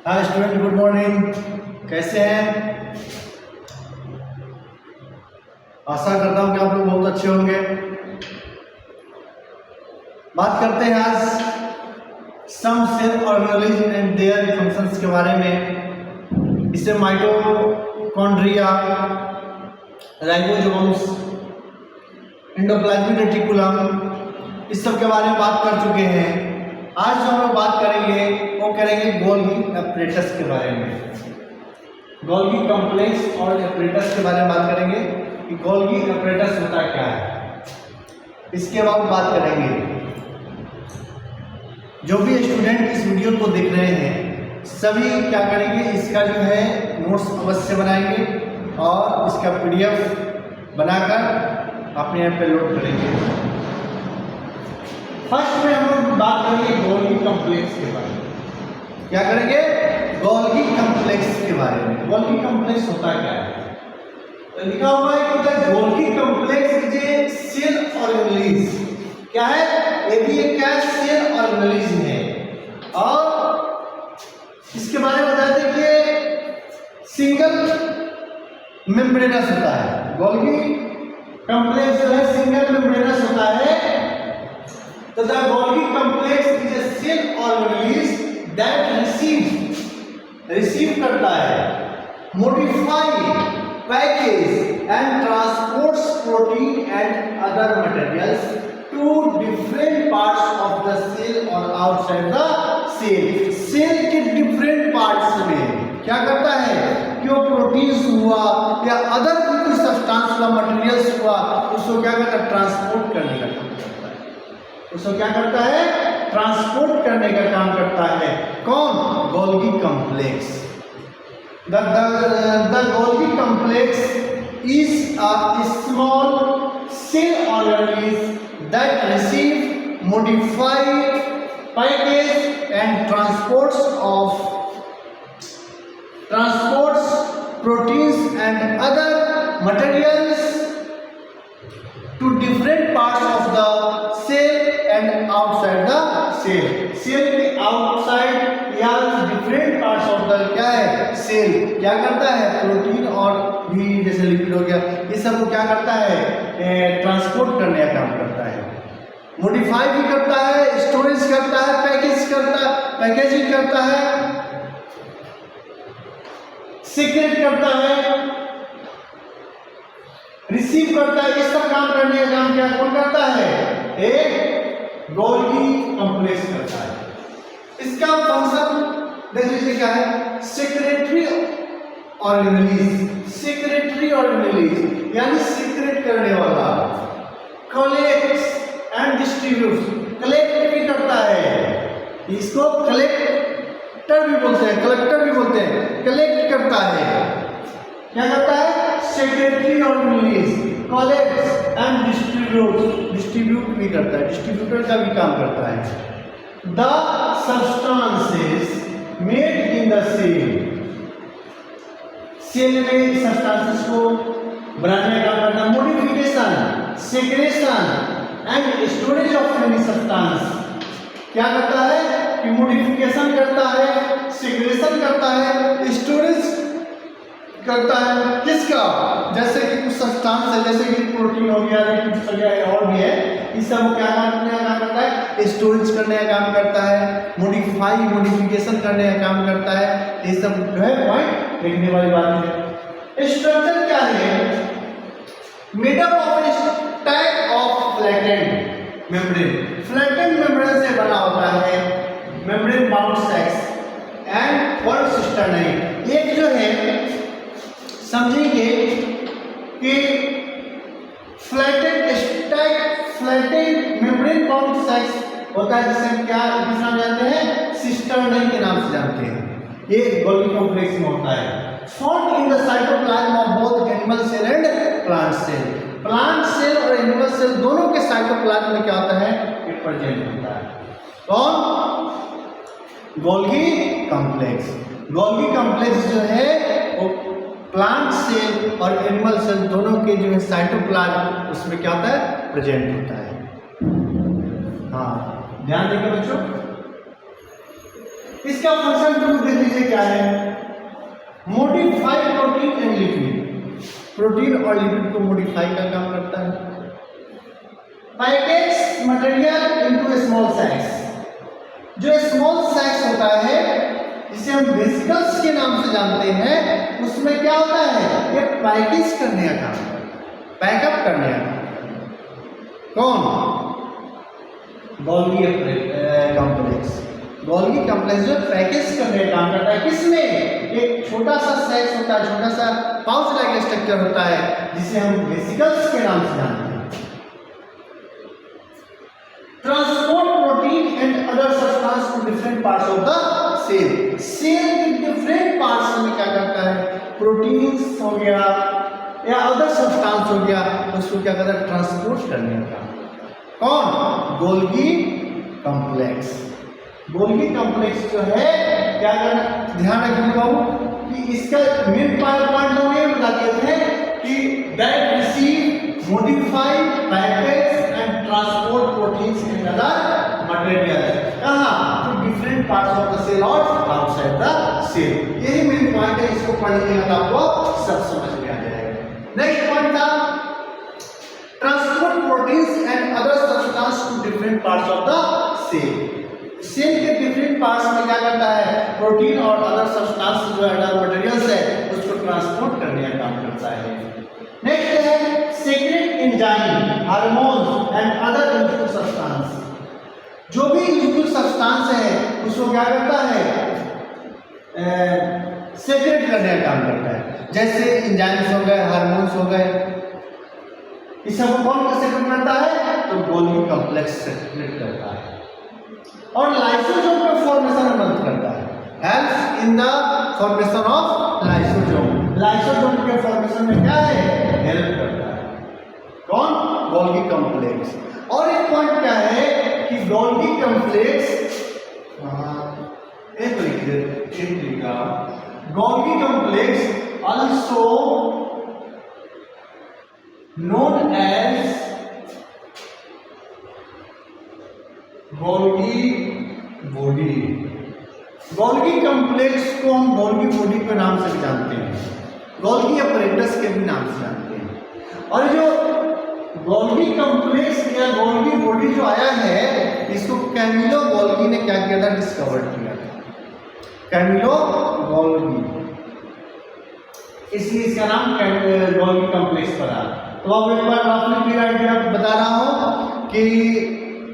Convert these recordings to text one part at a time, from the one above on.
Hi student, good morning. कैसे हैं? आशा करता हूँ कि आप लोग बहुत अच्छे होंगे। बात करते हैं आज some cell ऑर्गेनेलिज्म and their functions के बारे में। इसे माइटोकॉन्ड्रिया, राइबोसोम्स, एंडोप्लाज्मिक रेटिकुलम, इस सब के बारे में बात कर चुके हैं। आज जो हम लोग बात करेंगे वो करेंगे गोल्गी एपरेटस के बारे में। गोल्गी कॉम्प्लेक्स और एपरेटस के बारे में बात करेंगे कि गोल्गी एपरेटस होता क्या है। इसके बाद बात करेंगे। जो भी स्टूडेंट इस वीडियो को देख रहे हैं सभी क्या करेंगे, इसका जो है नोट्स अवश्य बनाएंगे और इसका PDF बनाकर अपने ऐप पे लोड करेंगे। फर्स्ट में हम लोग बात करेंगे गोल्गी कॉम्प्लेक्स के बारे में। क्या करेंगे? गोल्गी कॉम्प्लेक्स के बारे में। गोल्गी कॉम्प्लेक्स होता क्या है? तो लिखा हुआ है कि Golgi complex is a cell organelles. क्या है? ये भी एक क्या सेल ऑर्गेनेलिज्म है। और इसके बारे में बताते हैं कि सिंगल मेम्ब्रेनस होता है। गोल्गी कॉम्प्लेक्स जो है सिंगल मेम्ब्रेनस होता है। तो the Golgi complex is a cell organism that receive करता है, modify, package and transports protein and other materials to different parts of the cell or outside the cell। Cell के different parts में क्या करता है कि वो प्रोटीन्स हुआ या अदर भी कुछ सब्सटेंस हुआ, मटेरियल्स हुआ, उसको क्या करता है? ट्रांसपोर्ट करने का काम करता है। उसको क्या करता है? ट्रांसपोर्ट करने का काम करता है। कौन? Golgi complex. The Golgi complex is a small cell organelles that receive, modify, package and transports proteins and other materials to different parts of the cell and outside the cell। Cell के outside या different parts of the क्या है? Cell क्या करता है? Protein और भी जैसे लिपिड हो गया, ये सब को क्या करता है? ट्रांसपोर्ट करने का काम करता है। मॉडिफाई भी करता है, स्टोरेज करता है, पैकेजिंग करता है, सीक्रेट करता है, रिसीव करता है। ये सब काम करने का काम क्या कौन करता है? एक गोल्गी कॉम्प्लेक्स करता है। इसका फंक्शन देख लीजिए क्या है? सेक्रेटरी ऑर्गेनेलिज्म यानी सीक्रेट करने वाला, कलेक्ट्स एंड डिस्ट्रीब्यूट्स, कलेक्ट भी करता है। इसको कलेक्टर भी बोलते हैं, कलेक्टर भी बोलते हैं। कलेक्ट करता है, क्या करता है? Secretory organelles collects and distribute भी करता है, डिस्ट्रीब्यूटर का भी काम करता है। The substances made in the cell में सब्सटेंसेस को बनाने का काम करता है। Modification, secretion and storage of any substance क्या करता है कि मॉडिफिकेशन करता है, सेक्रेशन करता है, स्टोरेज करता है। किसका? जैसे कि कुछ सब्सटेंस है, जैसे कि प्रोटीन हो गया, कुछ हो गया और भी है, इस सब क्या करने का काम करता है? स्टोरेज करने का काम करता है, मॉडिफिकेशन करने का काम करता है। ये सब जो है पॉइंट लिखने वाली बात है। स्ट्रक्चर क्या है? Made up of stack of flattened membrane. Flattened membrane से बना होता है, membrane bound sacs and one cisternae. एक जो है समझेंगे कि फ्लैटेंड मेम्ब्रेन बाउंड सेक्स होता है, जिसे क्या किस नाम जानते हैं? सिस्टर्नाइन के नाम से जानते हैं। ये गोल्गी कॉम्प्लेक्स में होता है। Found in the cytoplasm of both animal cell and plant cell. Plant cell और एनिमल सेल दोनों के साइटोप्लाज्म में क्या होता है? ये प्रेजेंट होता है। कौन? Golgi complex. गोल्गी कॉम्प्लेक्स जो है वो प्लांट सेल और एनिमल सेल दोनों के जो है साइटोप्लाज्म उसमें क्या होता है? प्रेजेंट होता है। हाँ, ध्यान देंगे बच्चों। इसका फंक्शन टू देख लीजिए क्या है, modify protein and lipid, protein और लिपिड को मॉडिफाई का काम करता है। पैकेज मटेरियल इनटू स्मॉल सैक्स, जो स्मॉल सैक्स होता है जिसे हम वेसिकल्स के नाम से जानते हैं, उसमें क्या होता है, ये पैकेज करने का काम, पैकअप करने का काम। कौन? Golgi complex. गोल्गी कॉम्प्लेक्स जो पैकेज करने का काम करता है, किसमें? एक छोटा सा सैक्स होता है, छोटा सा पाउच लाइक स्ट्रक्चर होता है जिसे हम वेसिकल्स के नाम से जानते हैं। Transport protein and other substance to different parts of the cell. Cell के डिफरेंट पार्ट्स में क्या करता है, प्रोटीन्स हो गया या अदर सब्सटेंस हो गया, उसको क्या करता है, ट्रांसपोर्ट करने का। कौन? Golgi complex. गोल्गी कॉम्प्लेक्स जो है क्या करना, ध्यान रखिए बाबू कि इसका मेन पॉइंट हम ये बताते थे कि that receive modify package and transport proteins and other materials कहाँ, to different parts of the cell और आउटसाइड द सेल। यही मेन पॉइंट है, इसको पढ़ने के बाद आपको सब समझ में आ जाएगा। नेक्स्ट पॉइंट था transport proteins and other substance to different parts of the cell. Cell के डिफरेंट पार्ट्स में क्या करता है, प्रोटीन और अदर सब्सटेंस जो अदर मटेरियल्स है उसको ट्रांसपोर्ट करने का काम करता है। नेक्स्ट है secret enzyme, hormones and other useful substance. जो भी यूजफुल सब्सटेंस है उसको क्या करता है, सीक्रेट करने का काम करता है। जैसे एंजाइम्स हो गए, हार्मोन्स हो गए, इस सब कौन सेक्रेट करता है, तो गोल्गी कॉम्प्लेक्स सेक्रेट करता है। और लाइसोसोम का फॉर्मेशन में मदद करता है, helps in the formation of lysosome. Lysosome के फॉर्मेशन में क्या है, हेल्प करता है। कौन? Golgi complex. और एक पॉइंट क्या है कि Golgi complex Golgi complex also known as Golgi body. Golgi complex को हम गोल्गी बॉडी के नाम से भी जानते हैं, गोल्गी अपरेटस के भी नाम से जानते हैं। और जो गोल्गी कॉम्प्लेक्स या गोल्गी बॉडी जो आया है, इसको कैमिलो गोल्गी ने क्या किया था, डिस्कवर किया था, कैमिलो गोल्गी, इसलिए इसका नाम गोल्गी कॉम्प्लेक्स पड़ा। तो अब एक बार आपने क्लियर आइडिया बता रहा हूं कि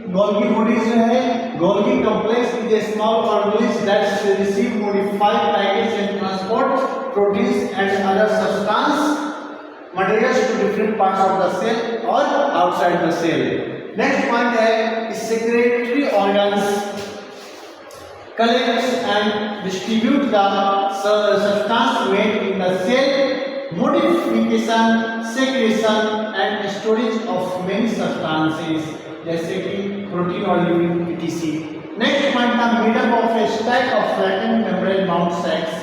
गोल्गी बॉडी जो है, Golgi complex is a small organism that receive modified package and transport proteins and other substance materials to different parts of the cell और outside the cell. Next point है secretory organs collects and distribute the substance made in the cell, modification, secretion and storage of many substances जैसे कि protein और lipid etc. Next point था made up of a stack of flattened membrane mount sacs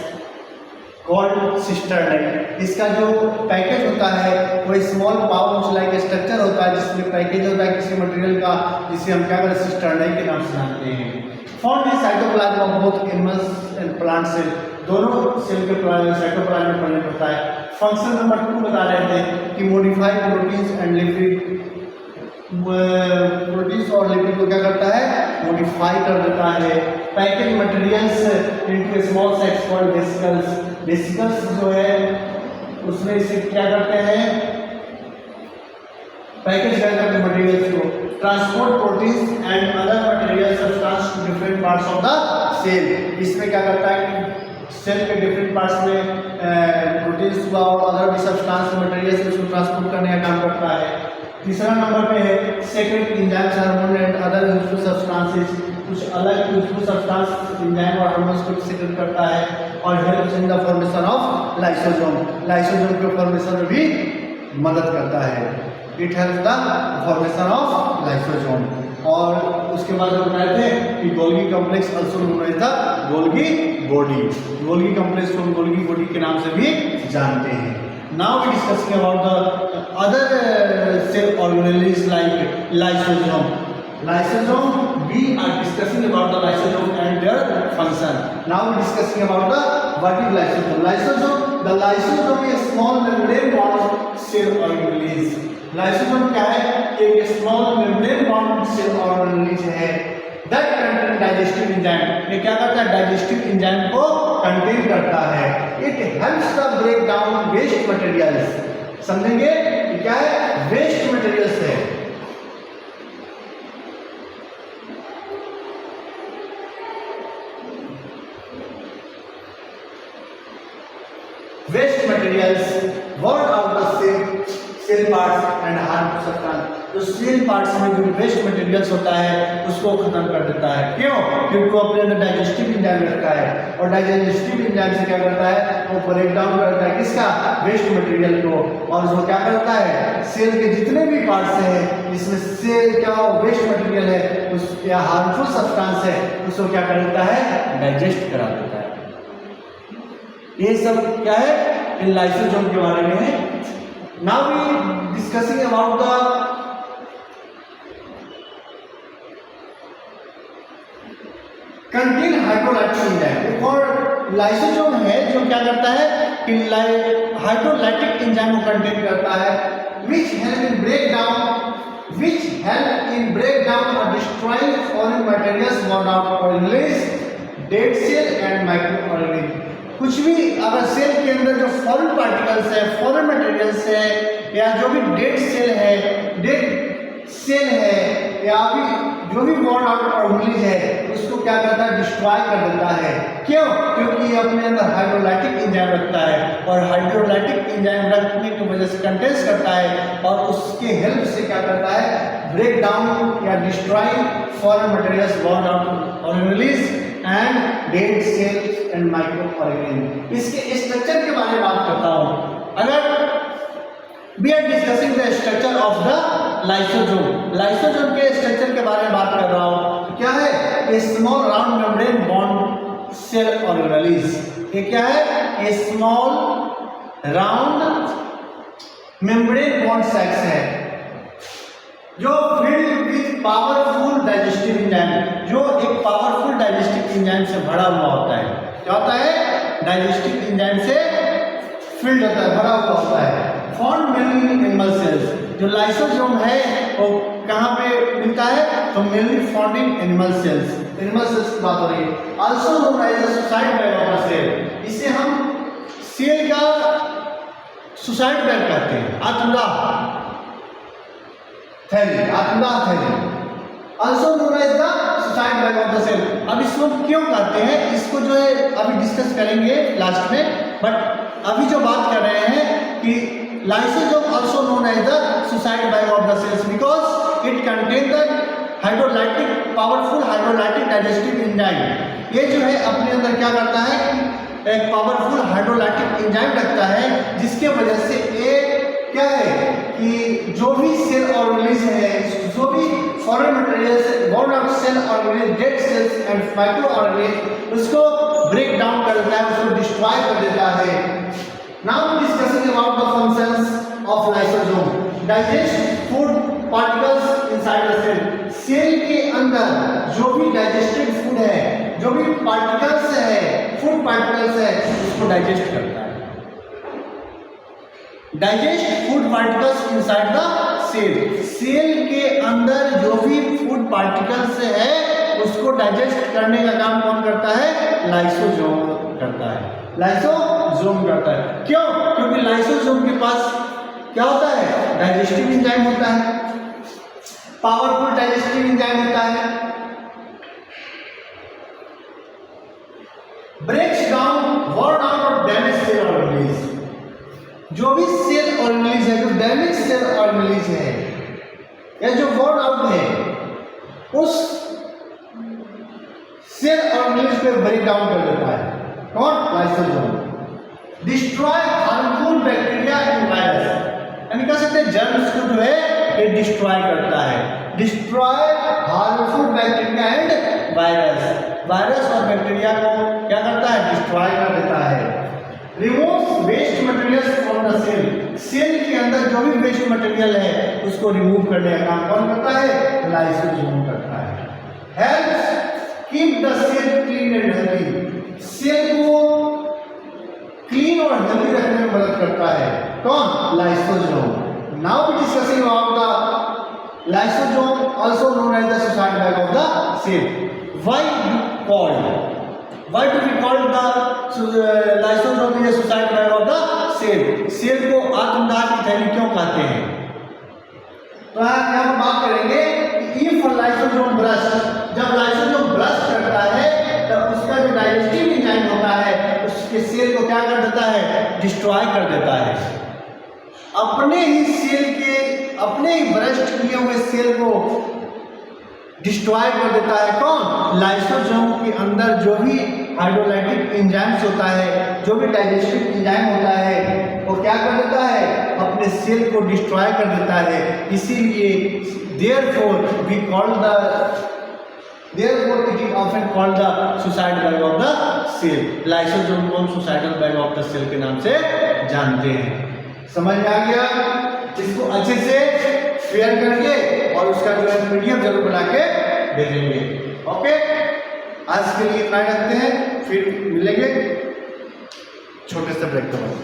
called cisterns. इसका जो package होता है वो small pouch like structure होता है जिसमें पैकेज होता है किसी मटेरियल का, जिसे हम क्या करते हैं, सिस्टर्न के नाम से जानते हैं। Found in cytoplasm of both animals and plant cell, दोनों सेल के साइटोप्लाज्म में पढ़ने पड़ता है। फंक्शन नंबर 2 बता रहे थे कि modified proteins and lipid, proteins और लिपिड को क्या करता है, मॉडिफाई कर देता है। Package materials into small sacs called vesicles, vesicles जो है उसमें इसे क्या करते हैं, पैकेज करते हैं मटेरियल्स को। Transport proteins and other material substance to different parts of the cell, इसमें क्या करता है कि सेल के डिफरेंट पार्ट्स में प्रोटीन्स हुआ और अदर भी सब्सटेंस मटेरियल्स उसको ट्रांसपोर्ट करने का काम करता है। तीसरा नंबर पे है secrete enzymes hormone and other useful substances, कुछ अलग यूजफुल सब्सटेंस एंजाइम और हार्मोन्स को सेक्रेट करता है और helps in the formation of lysosome, lysosome के फॉर्मेशन में भी मदद करता है। It helps the formation of lysosome. और उसके बाद बताए थे कि Golgi complex also known as the Golgi body, Golgi complex को गोल्गी बॉडी के नाम से भी जानते हैं। Now we discussing about the other cell organelles like lysosome. Lysosome, we are discussing about the lysosome and their function. function. Now we discussing about the what is lysosome. Lysosome, the lysosome is small membrane bound cell organelles. Lysosome क्या है? एक small membrane bound cell organelles है. That contain digestive enzyme. ये क्या करता है? digestive enzyme को contain करता है. It helps the break down waste materials. समझेंगे? क्या है? waste materials है. Waste materials worn out the cell parts and harmful substance. तो सेल पार्ट्स में जो वेस्ट मटेरियल्स होता है उसको खत्म कर देता है. क्यों? क्योंकि वो अपने अंदर डाइजेस्टिव एंजाइम रखता है और डाइजेस्टिव एंजाइम से क्या करता है? वो ब्रेक डाउन करता है किसका? वेस्ट मटेरियल को. और वो क्या करता है? सेल के जितने भी पार्ट्स हैं इसमें सेल क्या वेस्ट मटेरियल है उस या हार्मफुल सब्सटेंस है उसको क्या कर देता है? डाइजेस्ट करा देता है. ये सब क्या है? इन लाइसोसोम के बारे में है. Now we discussing about the contain hydrolytic enzyme. एक और लाइसोसोम है जो क्या करता है कि हाइड्रोलाइटिक एंजाइम को कंटेन करता है which help in break down or destroying foreign materials born out of organelles, dead cell and microorganisms. कुछ भी अगर सेल के अंदर जो फॉरेन पार्टिकल्स है, फॉरेन मटेरियल्स है या जो भी डेड सेल है या भी जो भी बॉर्न आउट ऑर्गेनिज है उसको क्या करता है? डिस्ट्रॉय कर देता है. क्यों? क्योंकि ये अपने अंदर हाइड्रोलाइटिक एंजाइम रखता है और हाइड्रोलाइटिक एंजाइम रखने की वजह से कंटेंस करता है और उसके हेल्प से क्या करता है? ब्रेक डाउन या destroy foreign materials born out organisms and dead cells and microorganism. इसके स्ट्रक्चर के बारे में बात करता हूं. अगर we are discussing the structure of the lysosome. Lysosome के स्ट्रक्चर के बारे में बात कर रहा हूं. क्या है? A small round membrane bond cell organelles. ये क्या है? A small round membrane bond cells है जो filled with powerful digestive enzyme, जो एक पावरफुल डाइजेस्टिव एंजाइम से भरा हुआ होता है. क्या होता है? डाइजेस्टिव एंजाइम से फिल्ड होता है, भरा हुआ होता है. Found mainly in animal cells. जो लाइसोसोम है वो कहाँ पे मिलता है? तो mainly found in animal cells. Animal cells की बात हो रही है. Also known as suicide bag of the cell. इसे हम सेल का सुसाइड बैग कहते हैं. आत्मदाह थैली. Also known as the suicide bag of the cell. अब इसको क्यों कहते हैं इसको जो है अभी डिस्कस करेंगे लास्ट में. बट अभी जो बात कर रहे हैं कि lysosome also known as the suicide bag of the cells because it contain the hydrolytic powerful hydrolytic digestive enzyme. ये जो है अपने अंदर क्या करता है कि एक पावरफुल हाइड्रोलाइटिक एंजाइम रखता है जिसके वजह से ये क्या है कि जो भी सेल ऑर्गेनेल्स है, जो भी foreign materials born out cell organelles, dead cells and micro organelles उसको ब्रेक डाउन कर देता है, उसको डिस्ट्रॉय कर देता है. Now discussing about the functions of lysosome. Digest food particles inside the cell. Cell के अंदर जो भी डाइजेस्टेड फूड है, जो भी पार्टिकल्स है, फूड पार्टिकल्स है उसको डाइजेस्ट करता है. Digest food particles inside the cell. Cell के अंदर जो भी फूड पार्टिकल्स है उसको डाइजेस्ट करने का काम कौन करता है? लाइसोसोम करता है. लाइसोसोम करता है. क्यों? क्योंकि लाइसोसोम के पास क्या होता है? डाइजेस्टिव एंजाइम होता है, पावरफुल डाइजेस्टिव एंजाइम होता है. Breaks down worn out of damage cell organelles. जो भी सेल ऑर्गेनेल्स है, जो डैमेज सेल ऑर्गेनेल्स है या जो वर्न आउट है उस सेल ऑर्गेनेल्स पे ब्रेक डाउन कर देता है. कौन? Lysosome. Destroy harmful bacteria and virus. यानी कह सकते हैं जर्म्स को जो है ये डिस्ट्रॉय करता है. Destroy harmful bacteria and virus. Virus और बैक्टीरिया को क्या करता है? डिस्ट्रॉय कर देता है. Remove waste materials from the cell. Cell के अंदर जो भी वेस्ट मटेरियल है उसको रिमूव करने का काम कौन करता है? लाइसोसोम करता है. Helps keep the cell clean and healthy, cell को क्लीन और हेल्दी रखने में मदद करता है। कौन? Lysosome. Now we discussing about the lysosome also known as the suicide bag of the cell. Why do we call the lysosome is suicide bag of the cell? Cell को आत्मदाह की थैली क्यों कहते हैं? तो यहाँ हम बात करेंगे कि इफ लाइसोसोम ब्रश, जब लाइसोसोम ब्रश करता है तब उसका जो डाइजेस्टिव एंजाइम होता है उसके सेल को क्या कर देता है? डिस्ट्रॉय कर देता है। अपने ही सेल के, अपने ही ब्रश किए हुए सेल को डिस्ट्रॉय कर देता है। कौन? लाइसोसोम के अंदर जो भी हाइड्रोलाइटिक एंजाइम्स होता है, जो भी डाइजेस्टिव एंजाइम होता है, वो क्या कर देता है? अपने सेल को डिस्ट्रॉय कर देता है। इसीलिए therefore it is often called the suicide bag of the cell। Lysosome को हम suicidal bag of the cell के नाम से जानते हैं। समझ में आ गया? इसको अच्छे से शेयर करके और उसका जो है पीडीएफ जरूर बना के भेजेंगे। ओके, आज के लिए इतना रखते हैं, फिर मिलेंगे छोटे से ब्रेक के बाद।